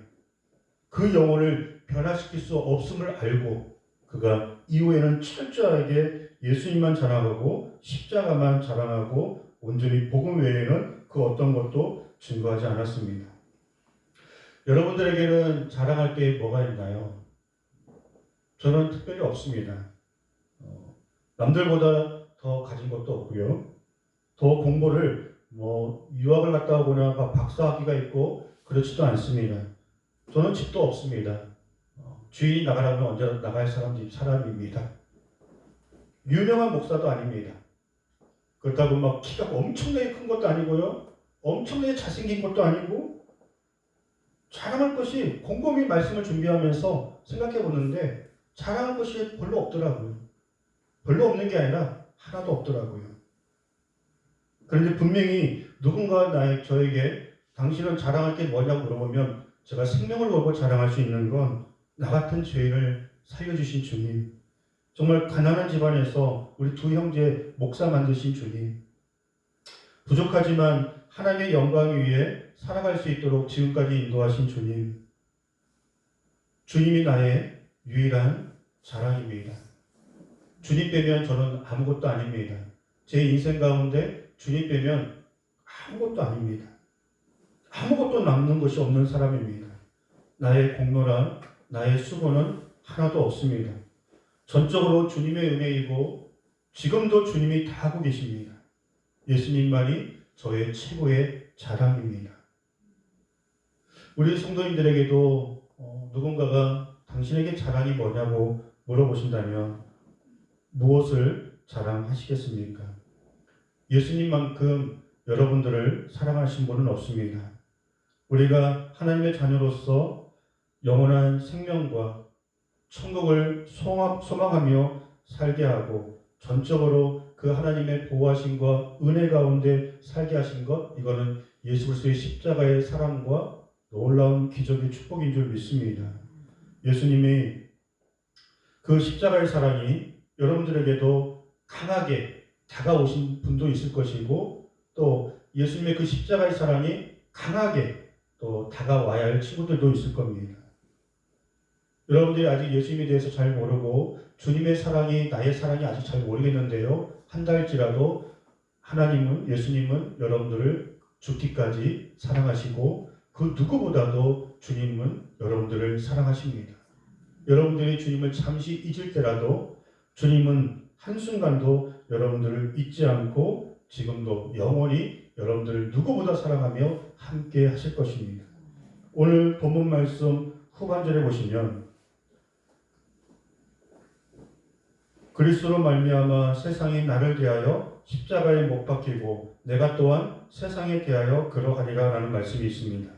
그 영혼을 변화시킬 수 없음을 알고 그가 이후에는 철저하게 예수님만 자랑하고 십자가만 자랑하고 온전히 복음 외에는 그 어떤 것도 증거하지 않았습니다. 여러분들에게는 자랑할 게 뭐가 있나요? 저는 특별히 없습니다. 남들보다 더 가진 것도 없고요. 더 공부를 유학을 갔다 오거나 박사학위가 있고 그렇지도 않습니다. 저는 집도 없습니다. 주인이 나가라면 언제나 나갈 사람입니다. 유명한 목사도 아닙니다. 그렇다고 막 키가 엄청나게 큰 것도 아니고요. 엄청나게 잘생긴 것도 아니고, 자랑할 것이 곰곰이 말씀을 준비하면서 생각해 보는데 자랑할 것이 별로 없더라고요. 별로 없는 게 아니라 하나도 없더라고요. 그런데 분명히 누군가 저에게 당신은 자랑할 게 뭐냐고 물어보면 제가 생명을 걸고 자랑할 수 있는 건 나 같은 죄인을 살려주신 주님, 정말 가난한 집안에서 우리 두 형제 목사 만드신 주님, 부족하지만 하나님의 영광 위에 살아갈 수 있도록 지금까지 인도하신 주님, 주님이 나의 유일한 자랑입니다. 주님 빼면 저는 아무것도 아닙니다. 제 인생 가운데 주님 빼면 아무것도 아닙니다. 아무것도 남는 것이 없는 사람입니다. 나의 공로나 나의 수고는 하나도 없습니다. 전적으로 주님의 은혜이고 지금도 주님이 다 하고 계십니다. 예수님만이 저의 최고의 자랑입니다. 우리 성도님들에게도 누군가가 당신에게 자랑이 뭐냐고 물어보신다면 무엇을 자랑하시겠습니까? 예수님만큼 여러분들을 사랑하신 분은 없습니다. 우리가 하나님의 자녀로서 영원한 생명과 천국을 소망하며 살게 하고 전적으로 그 하나님의 보호하심과 은혜 가운데 살게 하신 것, 이거는 예수 그리스도의 십자가의 사랑과 놀라운 기적의 축복인 줄 믿습니다. 예수님이 그 십자가의 사랑이 여러분들에게도 강하게 다가오신 분도 있을 것이고, 또 예수님의 그 십자가의 사랑이 강하게 또 다가와야 할 친구들도 있을 겁니다. 여러분들이 아직 예수님에 대해서 잘 모르고 주님의 사랑이 나의 사랑이 아직 잘 모르겠는데요, 한달지라도 하나님은, 예수님은 여러분들을 죽기까지 사랑하시고 그 누구보다도 주님은 여러분들을 사랑하십니다. 여러분들이 주님을 잠시 잊을 때라도 주님은 한순간도 여러분들을 잊지 않고 지금도 영원히 여러분들을 누구보다 사랑하며 함께 하실 것입니다. 오늘 본문 말씀 후반절에 보시면 그리스도로 말미암아 세상이 나를 대하여 십자가에 못 박히고 내가 또한 세상에 대하여 그러하리라 라는 말씀이 있습니다.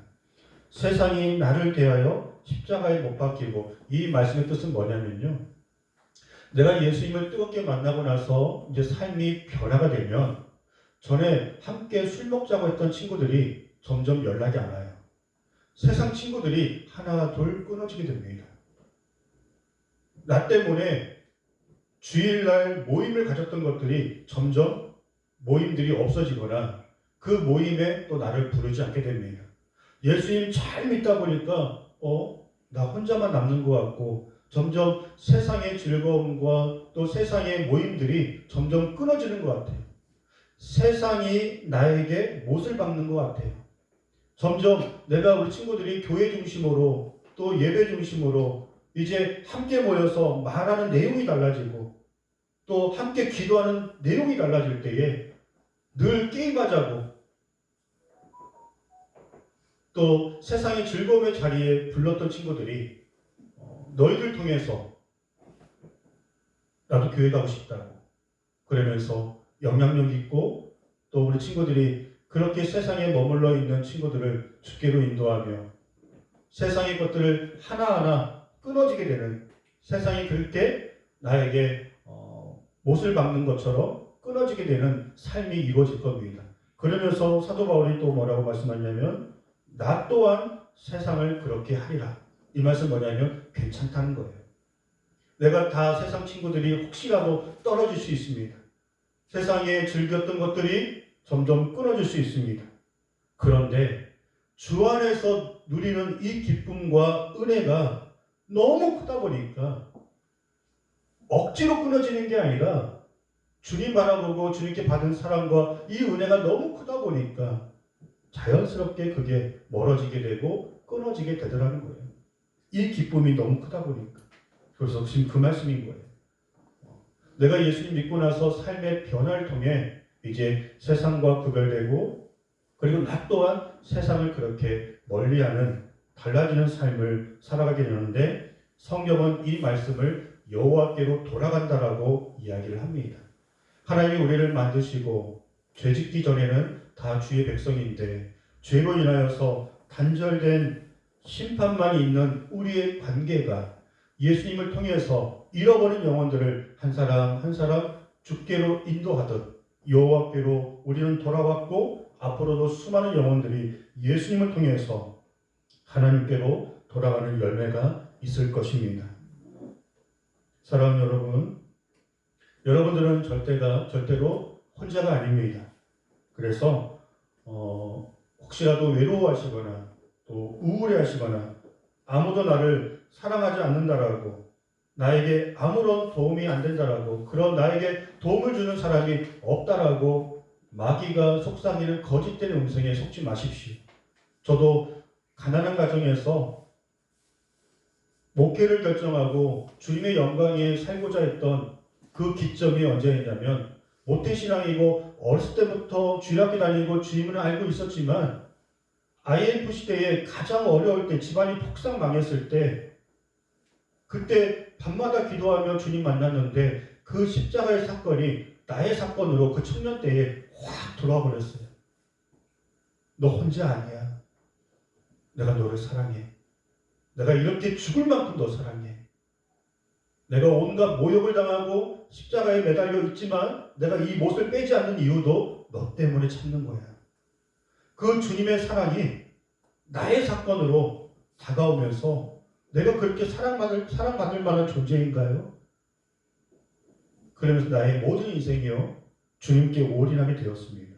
세상이 나를 대하여 십자가에 못 박히고, 이 말씀의 뜻은 뭐냐면요, 내가 예수님을 뜨겁게 만나고 나서 이제 삶이 변화가 되면 전에 함께 술 먹자고 했던 친구들이 점점 연락이 안 와요. 세상 친구들이 하나 둘 끊어지게 됩니다. 나 때문에 주일날 모임을 가졌던 것들이 점점 모임들이 없어지거나 그 모임에 또 나를 부르지 않게 됩니다. 예수님 잘 믿다 보니까 나 혼자만 남는 것 같고 점점 세상의 즐거움과 또 세상의 모임들이 점점 끊어지는 것 같아요. 세상이 나에게 못을 박는 것 같아요. 점점 내가 우리 친구들이 교회 중심으로 또 예배 중심으로 이제 함께 모여서 말하는 내용이 달라지고 또 함께 기도하는 내용이 달라질 때에 늘 게임하자고 또 세상의 즐거움의 자리에 불렀던 친구들이 너희들 통해서 나도 교회 가고 싶다고 그러면서 영향력 있고 또 우리 친구들이 그렇게 세상에 머물러 있는 친구들을 주께로 인도하며 세상의 것들을 하나하나 끊어지게 되는, 세상이 그렇게 나에게 못을 박는 것처럼 끊어지게 되는 삶이 이루어질 겁니다. 그러면서 사도 바울이 또 뭐라고 말씀하냐면 나 또한 세상을 그렇게 하리라. 이 말씀 뭐냐면 괜찮다는 거예요. 내가 다 세상 친구들이 혹시라도 떨어질 수 있습니다. 세상에 즐겼던 것들이 점점 끊어질 수 있습니다. 그런데 주 안에서 누리는 이 기쁨과 은혜가 너무 크다 보니까 억지로 끊어지는 게 아니라 주님 바라보고 주님께 받은 사랑과 이 은혜가 너무 크다 보니까 자연스럽게 그게 멀어지게 되고 끊어지게 되더라는 거예요. 이 기쁨이 너무 크다 보니까. 그래서 지금 그 말씀인 거예요. 내가 예수님 믿고 나서 삶의 변화를 통해 이제 세상과 구별되고 그리고 나 또한 세상을 그렇게 멀리하는 달라지는 삶을 살아가게 되는데 성경은 이 말씀을 여호와께로 돌아간다라고 이야기를 합니다. 하나님이 우리를 만드시고 죄짓기 전에는 다 주의 백성인데 죄로 인하여서 단절된 심판만이 있는 우리의 관계가 예수님을 통해서 잃어버린 영혼들을 한 사람 한 사람 주께로 인도하듯 여호와께로 우리는 돌아왔고 앞으로도 수많은 영혼들이 예수님을 통해서 하나님께로 돌아가는 열매가 있을 것입니다. 사랑하는 여러분, 여러분들은 절대로 혼자가 아닙니다. 그래서 혹시라도 외로워하시거나 또 우울해하시거나 아무도 나를 사랑하지 않는다라고 나에게 아무런 도움이 안 된다라고 그런 나에게 도움을 주는 사람이 없다라고 마귀가 속삭이는 거짓된 음성에 속지 마십시오. 저도 가난한 가정에서 목회를 결정하고 주님의 영광에 살고자 했던 그 기점이 언제였냐면, 모태신앙이고 어렸을 때부터 주일학교 다니고 주님을 알고 있었지만 IMF 시대에 가장 어려울 때, 집안이 폭삭 망했을 때, 그때 밤마다 기도하며 주님 만났는데 그 십자가의 사건이 나의 사건으로 그 청년 때에 확 돌아와 버렸어요. 너 혼자 아니야. 내가 너를 사랑해. 내가 이렇게 죽을 만큼 너 사랑해. 내가 온갖 모욕을 당하고 십자가에 매달려 있지만 내가 이 못을 빼지 않는 이유도 너 때문에 참는 거야. 그 주님의 사랑이 나의 사건으로 다가오면서 내가 그렇게 사랑받을 만한 존재인가요? 그러면서 나의 모든 인생이요 주님께 올인하게 되었습니다.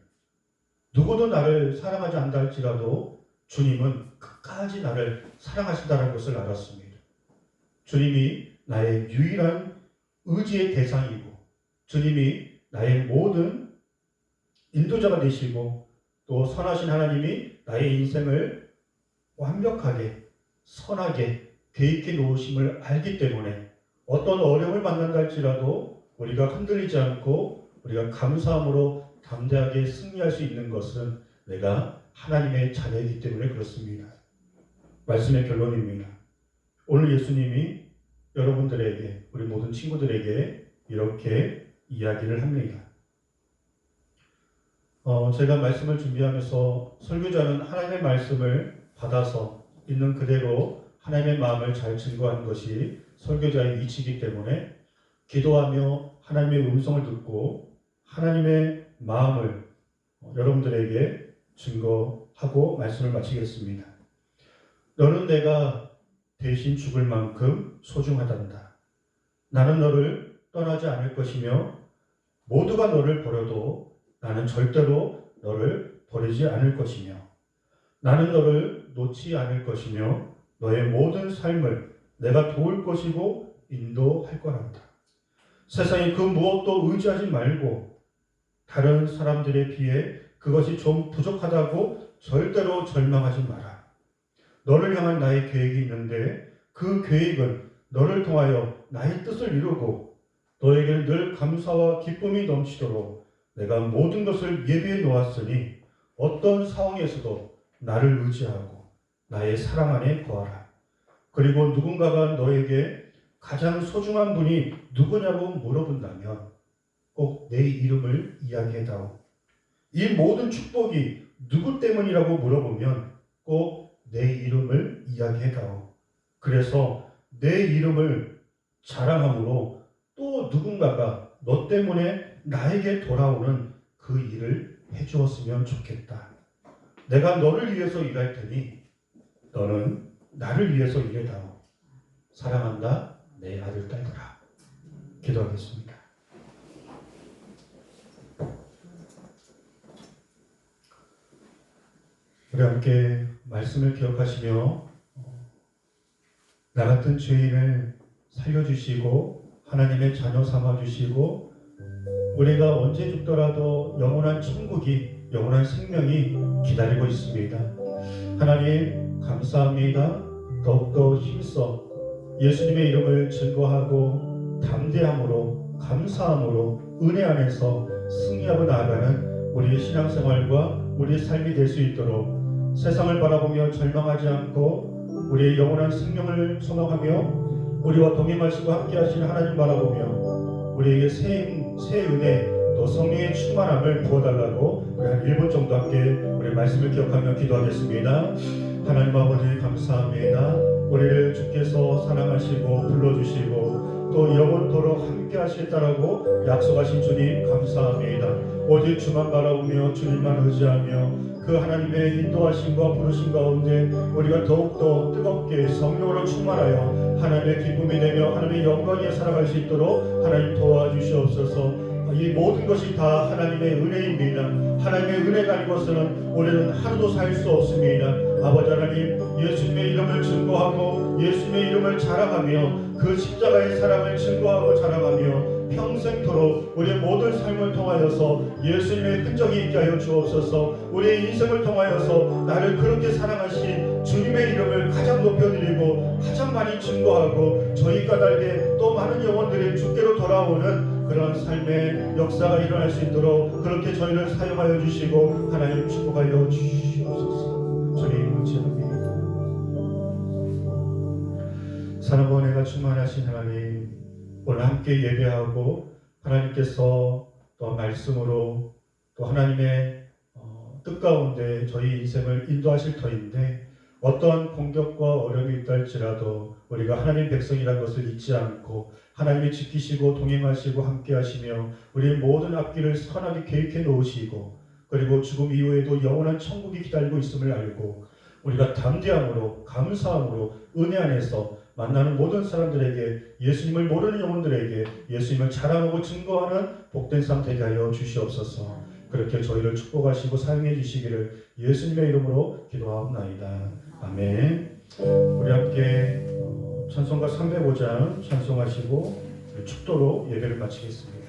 누구도 나를 사랑하지 않다 할지라도 주님은 끝까지 나를 사랑하신다는 것을 알았습니다. 주님이 나의 유일한 의지의 대상이고 주님이 나의 모든 인도자가 되시고 또 선하신 하나님이 나의 인생을 완벽하게 선하게 계획해 놓으심을 알기 때문에 어떤 어려움을 만난다 할지라도 우리가 흔들리지 않고 우리가 감사함으로 담대하게 승리할 수 있는 것은 내가 하나님의 자녀이기 때문에 그렇습니다. 말씀의 결론입니다. 오늘 예수님이 여러분들에게, 우리 모든 친구들에게 이렇게 이야기를 합니다. 제가 말씀을 준비하면서 설교자는 하나님의 말씀을 받아서 있는 그대로 하나님의 마음을 잘 증거하는 것이 설교자의 이치이기 때문에 기도하며 하나님의 음성을 듣고 하나님의 마음을 여러분들에게 증거하고 말씀을 마치겠습니다. 너는 내가 대신 죽을 만큼 소중하단다. 나는 너를 떠나지 않을 것이며 모두가 너를 버려도 나는 절대로 너를 버리지 않을 것이며 나는 너를 놓지 않을 것이며 너의 모든 삶을 내가 도울 것이고 인도할 거란다. 세상에 그 무엇도 의지하지 말고 다른 사람들에 비해 그것이 좀 부족하다고 절대로 절망하지 마라. 너를 향한 나의 계획이 있는데 그 계획은 너를 통하여 나의 뜻을 이루고 너에게는 늘 감사와 기쁨이 넘치도록 내가 모든 것을 예비해 놓았으니 어떤 상황에서도 나를 의지하고 나의 사랑 안에 거하라. 그리고 누군가가 너에게 가장 소중한 분이 누구냐고 물어본다면 꼭 내 이름을 이야기해다오. 이 모든 축복이 누구 때문이라고 물어보면 꼭 내 이름을 이야기해다오. 그래서 내 이름을 자랑함으로 또 누군가가 너 때문에 나에게 돌아오는 그 일을 해주었으면 좋겠다. 내가 너를 위해서 일할 테니 너는 나를 위해서 일해다오. 사랑한다 내 아들 딸들아. 기도하겠습니다. 우리 함께 말씀을 기억하시며 나 같은 죄인을 살려주시고 하나님의 자녀 삼아주시고 우리가 언제 죽더라도 영원한 천국이, 영원한 생명이 기다리고 있습니다. 하나님 감사합니다. 더욱더 힘써 예수님의 이름을 증거하고 담대함으로 감사함으로 은혜 안에서 승리하고 나아가는 우리의 신앙생활과 우리의 삶이 될 수 있도록 세상을 바라보며 절망하지 않고 우리의 영원한 생명을 소망하며 우리와 동행하시고 함께하시는 하나님 바라보며 우리에게 새 은혜 또 성령의 충만함을 부어달라고 우리 한 1분 정도 함께 우리 말씀을 기억하며 기도하겠습니다. 하나님 아버지 감사합니다. 우리를 주께서 사랑하시고 불러주시고 또 영원토록 함께 하시겠다라고 약속하신 주님 감사합니다. 오직 주만 바라보며 주님만 의지하며 그 하나님의 인도하심과 부르심 가운데 우리가 더욱더 뜨겁게 성령으로 충만하여 하나님의 기쁨이 되며 하나님의 영광에 살아갈 수 있도록 하나님 도와주시옵소서. 이 모든 것이 다 하나님의 은혜입니다. 하나님의 은혜가 아니고서는 우리는 하루도 살 수 없습니다. 아버지 하나님 예수님의 이름을 증거하고 예수님의 이름을 자랑하며 그 십자가의 사랑을 증거하고 자랑하며 평생토록 우리의 모든 삶을 통하여서 예수님의 흔적이 있게 하여 주옵소서. 우리의 인생을 통하여서 나를 그렇게 사랑하신 주님의 이름을 가장 높여드리고 가장 많이 증거하고 저희 까닭에 또 많은 영혼들이 주께로 돌아오는 그런 삶의 역사가 일어날 수 있도록 그렇게 저희를 사용하여 주시고 하나님 축복하여 주시옵소서. 주님 감사합니다. 사랑과 은혜가 충만하신 하나님, 오늘 함께 예배하고 하나님께서 또 말씀으로 또 하나님의 뜻 가운데 저희 인생을 인도하실 터인데 어떠한 공격과 어려움이 있다 할지라도 우리가 하나님 백성이라는 것을 잊지 않고 하나님이 지키시고 동행하시고 함께 하시며 우리의 모든 앞길을 선하게 계획해 놓으시고 그리고 죽음 이후에도 영원한 천국이 기다리고 있음을 알고 우리가 담대함으로 감사함으로 은혜 안에서 만나는 모든 사람들에게 예수님을 모르는 영혼들에게 예수님을 자랑하고 증거하는 복된 삶 되게 하여 주시옵소서. 그렇게 저희를 축복하시고 사용해 주시기를 예수님의 이름으로 기도하옵나이다. 아멘. 우리 함께 찬송가 305장 찬송하시고 축도로 예배를 마치겠습니다.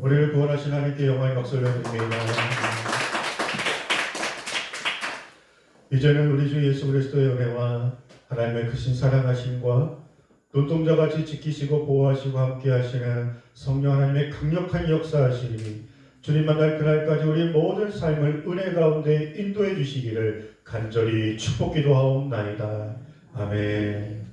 우리를 구원하신 하나님께 영광의 박수를 드립니다. 이제는 우리 주 예수 그리스도의 은혜와 하나님의 크신 사랑하심과 눈동자같이 지키시고 보호하시고 함께 하시는 성령 하나님의 강력한 역사하시니 주님 만날 그날까지 우리 모든 삶을 은혜 가운데 인도해 주시기를 간절히 축복 기도하옵나이다. 아멘.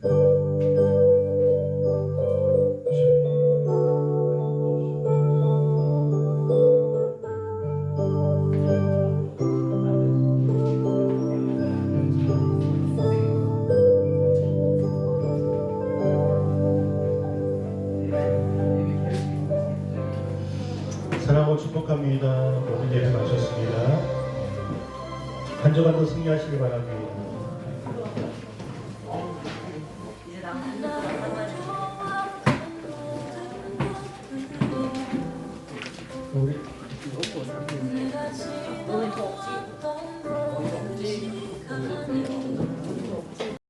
사랑하고 축복합니다. 모든 예배 마쳤습니다. 한 주간 더 승리하시기 바랍니다. 우리